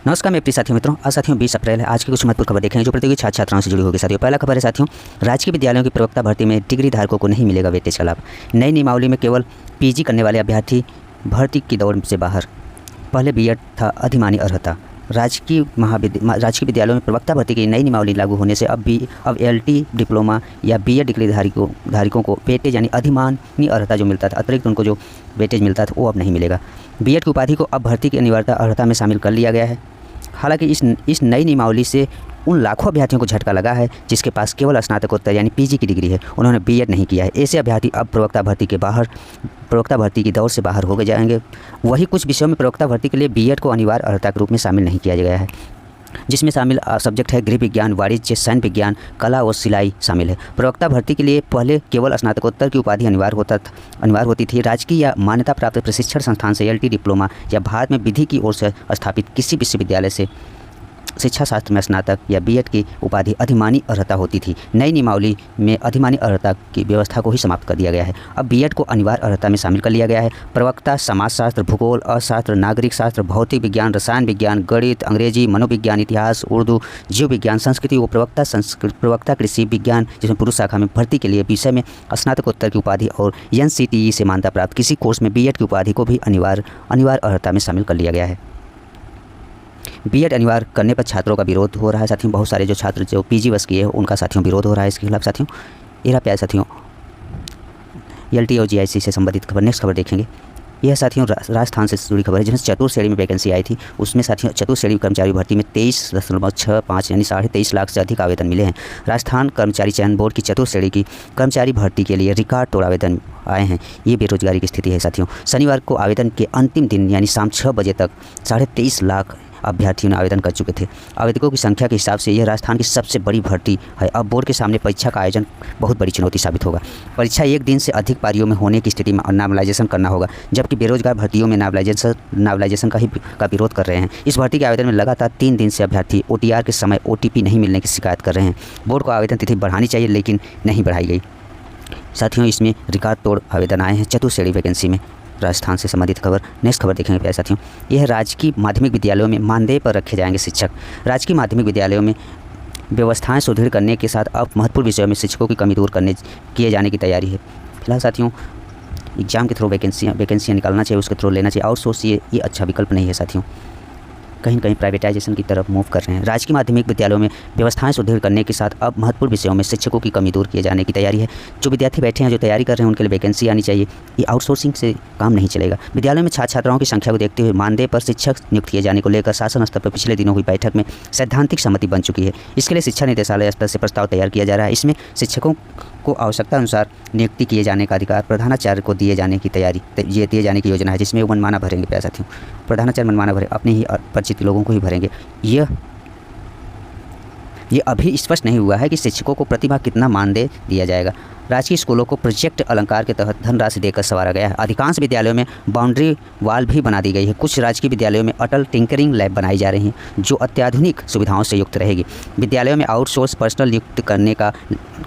नमस्कार मेरे प्रिय साथियों मित्रों। आज साथियों 20 अप्रैल है। आज की कुछ महत्वपूर्ण खबर देखेंगे जो प्रतियोगी छात्र छात्राओं से जुड़ी होगी। साथियों पहला खबर है साथियों, राजकीय विद्यालयों की प्रवक्ता भर्ती में डिग्री धारकों को नहीं मिलेगा वेटेज का लाभ। नई नियमावली में केवल पीजी करने वाले अभ्यर्थी भर्ती की दौड़ से बाहर। पहले बीएड था अधिमानी अर्हता। राजकीय विद्यालयों में प्रवक्ता भर्ती की नई नियमावली लागू होने से अब एलटी डिप्लोमा या बीएड डिग्री धारकों को वेटेज यानी अधिमानी अर्हता जो मिलता था, अतिरिक्त उनको जो वेटेज मिलता था वो अब नहीं मिलेगा। बीएड की उपाधि को अब भर्ती की अनिवार्यता अर्हता में शामिल कर लिया गया है। हालांकि इस नई नियमावली से उन लाखों अभ्यर्थियों को झटका लगा है जिसके पास केवल स्नातकोत्तर यानी पीजी की डिग्री है, उन्होंने बीएड नहीं किया है। ऐसे अभ्यर्थी अब प्रवक्ता भर्ती की दौड़ से बाहर हो गए जाएंगे। वही कुछ विषयों में प्रवक्ता भर्ती के लिए बीएड को अनिवार्य अर्हता के रूप में शामिल नहीं किया गया है, जिसमें शामिल सब्जेक्ट है गृह विज्ञान, वाणिज्य, सैन्य विज्ञान, कला और सिलाई शामिल है। प्रवक्ता भर्ती के लिए पहले केवल स्नातकोत्तर की उपाधि अनिवार्य होती थी। राजकीय या मान्यता प्राप्त प्रशिक्षण संस्थान से एलटी डिप्लोमा या भारत में विधि की ओर से स्थापित किसी विश्वविद्यालय से शिक्षा शास्त्र में स्नातक या बीएड की उपाधि अधिमानी अर्हता होती थी। नई नियमावली में अधिमानी अर्हता की व्यवस्था को ही समाप्त कर दिया गया है। अब बीएड को अनिवार्य अर्हता में शामिल कर लिया गया है। प्रवक्ता समाजशास्त्र, भूगोल, अर्थशास्त्र, नागरिक शास्त्र, भौतिक विज्ञान, रसायन विज्ञान, गणित, अंग्रेजी, मनोविज्ञान, इतिहास, उर्दू, जीव विज्ञान, संस्कृति व प्रवक्ता कृषि विज्ञान जिसमें पुरुष शाखा में भर्ती के लिए विषय में स्नातकोत्तर की उपाधि और एनसीटीई से मान्यता प्राप्त किसी कोर्स में बीएड की उपाधि को भी अनिवार्य अर्हता में शामिल कर लिया गया है। बीएड अनिवार्य करने पर छात्रों का विरोध हो रहा है साथियों। बहुत सारे जो छात्र जो पीजी बस किए हैं उनका साथियों विरोध हो रहा है इसके खिलाफ साथियों। ये प्यारे साथियों एलटी और जीआईसी से संबंधित खबर। नेक्स्ट खबर देखेंगे। यह साथियों राजस्थान से जुड़ी खबर है जिसमें चतुर्थ श्रेणी में वैकेंसी आई थी। उसमें साथियों चतुर्थ श्रेणी कर्मचारी भर्ती में 23.65 यानी 23.5 लाख से अधिक आवेदन मिले हैं। राजस्थान कर्मचारी चयन बोर्ड की चतुर्थ श्रेणी की कर्मचारी भर्ती के लिए रिकॉर्ड तोड़ आवेदन आए हैं। ये बेरोजगारी की स्थिति है साथियों। शनिवार को आवेदन के अंतिम दिन यानी शाम 6 बजे तक 23.5 लाख अभ्यर्थियों ने आवेदन कर चुके थे। आवेदकों की संख्या के हिसाब से यह राजस्थान की सबसे बड़ी भर्ती है। अब बोर्ड के सामने परीक्षा का आयोजन बहुत बड़ी चुनौती साबित होगा। परीक्षा एक दिन से अधिक पारियों में होने की स्थिति में नॉर्मलाइजेशन करना होगा, जबकि बेरोजगार भर्तियों में नॉर्मलाइजेशन का विरोध कर रहे हैं। इस भर्ती के आवेदन में लगातार 3 दिन से अभ्यर्थी ओटीआर के समय ओटीपी नहीं मिलने की शिकायत कर रहे हैं। बोर्ड को आवेदन तिथि बढ़ानी चाहिए लेकिन नहीं बढ़ाई गई साथियों। इसमें रिकॉर्ड तोड़ आवेदन आए हैं चतुर्थ श्रेणी वैकेंसी में। राजस्थान से संबंधित खबर। नेक्स्ट खबर देखेंगे प्यारे साथियों। यह राजकीय माध्यमिक विद्यालयों में मानदेय पर रखे जाएंगे शिक्षक। राजकीय माध्यमिक विद्यालयों में व्यवस्थाएं सुदृढ़ करने के साथ अब महत्वपूर्ण विषयों में शिक्षकों की कमी दूर किए जाने की तैयारी है। फिलहाल साथियों एग्जाम के थ्रू वैकेंसियाँ निकालना चाहिए, उसके थ्रू लेना चाहिए। आउटसोर्स ये अच्छा विकल्प नहीं है साथियों। कहीं न कहीं प्राइवेटाइजेशन की तरफ मूव कर रहे हैं। राजकीय माध्यमिक विद्यालयों में व्यवस्थाएं सुदृढ़ करने के साथ अब महत्वपूर्ण विषयों में शिक्षकों की कमी दूर किए जाने की तैयारी है। जो विद्यार्थी बैठे हैं, जो तैयारी कर रहे हैं, उनके लिए वैकेंसी आनी चाहिए। ये आउटसोर्सिंग से काम नहीं चलेगा। विद्यालयों में छात्र छात्राओं की संख्या को देखते हुए मानदेय पर शिक्षक नियुक्त किए जाने को लेकर शासन स्तर पर पिछले दिनों हुई बैठक में सैद्धांतिक सहमति बन चुकी है। इसके लिए शिक्षा निदेशालय स्तर से प्रस्ताव तैयार किया जा रहा है। इसमें शिक्षकों को आवश्यकता अनुसार नियुक्ति किए जाने का अधिकार प्रधानाचार्य को दिए जाने की योजना है, जिसमें वो मनमाना भरेंगे प्यारे साथियों। प्रधानाचार्य मनमाना भरे, अपने ही परिचित लोगों को ही भरेंगे। ये अभी स्पष्ट नहीं हुआ है कि शिक्षकों को प्रतिमाह कितना मानदेय दिया जाएगा। राजकीय स्कूलों को प्रोजेक्ट अलंकार के तहत धनराशि देकर संवारा गया है। अधिकांश विद्यालयों में बाउंड्री वाल भी बना दी गई है। कुछ राजकीय विद्यालयों में अटल टिंकरिंग लैब बनाई जा रही हैं जो अत्याधुनिक सुविधाओं से युक्त रहेगी। विद्यालयों में आउटसोर्स पर्सनल नियुक्त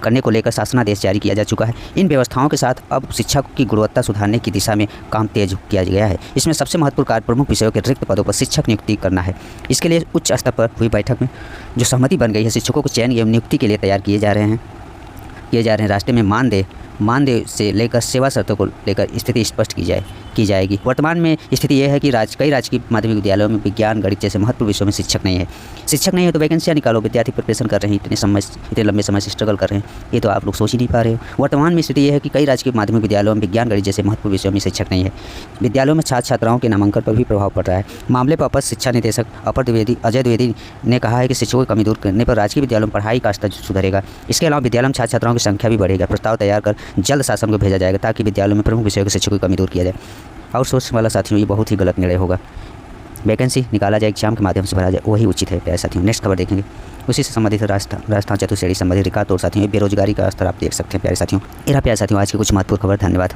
करने को लेकर शासनादेश जारी किया जा चुका है। इन व्यवस्थाओं के साथ अब शिक्षा की गुणवत्ता सुधारने की दिशा में काम तेज किया गया है। इसमें सबसे महत्वपूर्ण कार्य प्रमुख विषयों के रिक्त पदों पर शिक्षक नियुक्ति करना है। इसके लिए उच्च स्तर पर हुई बैठक में जो सहमति बन गई है, शिक्षकों को चयन एवं नियुक्ति के लिए तैयार किए जा रहे हैं। रास्ते में मानदेय से लेकर सेवा शर्तों को लेकर स्थिति स्पष्ट की जाएगी। वर्तमान में स्थिति यह है कि कई राजकीय माध्यमिक विद्यालयों में विज्ञान, गणित जैसे महत्वपूर्ण विषयों में शिक्षक नहीं है तो वैकेंसियाँ निकालो। विद्यार्थी प्रिपरेशन कर रहे हैं, इतने लंबे समय से स्ट्रगल कर रहे हैं, ये तो आप लोग सोच ही नहीं पा रहे हो। वर्तमान में स्थिति यह है कि कई राजकीय माध्यमिक विद्यालयों में विज्ञान, गणित जैसे महत्वपूर्ण विषयों में शिक्षक नहीं है। विद्यालयों में छात्र छात्राओं के नामांकन पर भी प्रभाव पड़ रहा है। मामले पर अपर शिक्षा निदेशक अजय द्विवेदी ने कहा है कि शिक्षकों की कमी दूर करने पर राजकीय विद्यालयों में पढ़ाई का स्तर सुधरेगा। इसके अलावा विद्यालयों में छात्र छात्राओं की संख्या भी बढ़ेगा। प्रस्ताव तैयार कर जल्द शासन को भेजा जाएगा ताकि विद्यालयों में प्रमुख विषयों के शिक्षकों की कमी दूर किया जाए। आउटसोर्स वाला साथियों ये बहुत ही गलत निर्णय होगा। वैकेंसी निकाला जाए, एग्जाम के माध्यम से भरा जाए, वही उचित है प्यारे साथियों। नेक्स्ट खबर देखेंगे। उसी से संबंधित राजस्थान चतुर्थ श्रेणी संबंधित रिकॉर्ड तौर साथियों बेरोजगारी का स्तर आप देख सकते हैं प्यारे साथियों। प्यारे साथियों आज की कुछ महत्वपूर्ण खबर। धन्यवाद।